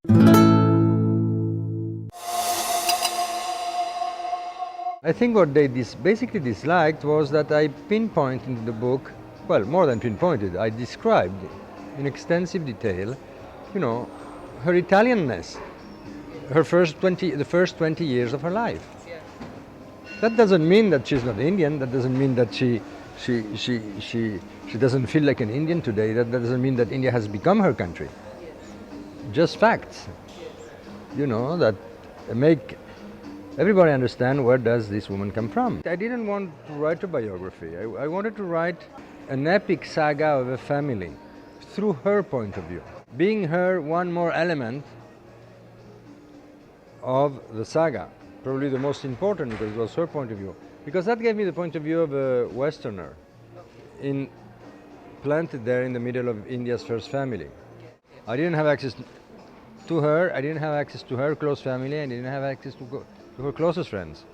I think what they basically disliked was that I pinpointed in the book, well, more than pinpointed, I described in extensive detail, you know, her Italianness, the first 20 years of her life. That doesn't mean that she's not Indian. That doesn't mean that she doesn't feel like an Indian today. That doesn't mean that India has become her country. Just facts, you know, that make everybody understand where does this woman come from. I didn't want to write a biography. I wanted to write an epic saga of a family through her point of view, being her one more element of the saga. Probably the most important because it was her point of view. Because that gave me the point of view of a Westerner planted there in the middle of India's first family. I didn't have access to her, I didn't have access to her close family, I didn't have access to her closest friends.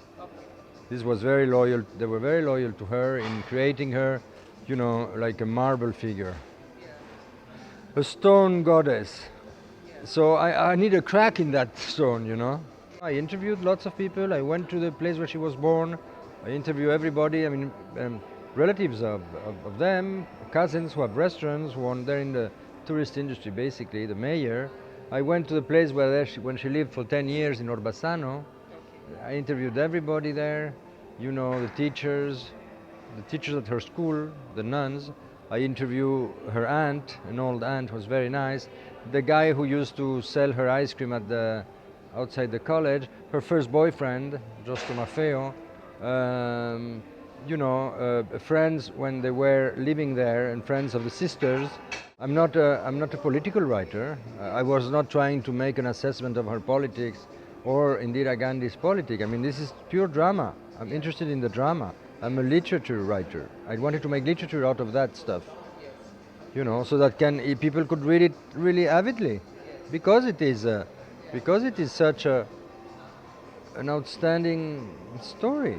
This was very loyal, they were very loyal to her in creating her, you know, like a marble figure. A stone goddess. So I need a crack in that stone, you know. I interviewed lots of people. I went to the place where she was born. I interviewed everybody. I mean, relatives of them, cousins who have restaurants, who are there in the tourist industry, basically, the mayor. I went to the place where when she lived for 10 years in Orbassano. I interviewed everybody there, you know, the teachers at her school, the nuns. I interviewed her aunt, an old aunt who was very nice. The guy who used to sell her ice cream outside the college, her first boyfriend, Giusto Maffeo, you know, friends when they were living there and friends of the sisters. I'm not a political writer. I was not trying to make an assessment of her politics or Indira Gandhi's politics. I mean, this is pure drama. I'm interested in the drama. I'm a literature writer. I wanted to make literature out of that stuff, you know, so that people could read it really avidly, because it is such an outstanding story.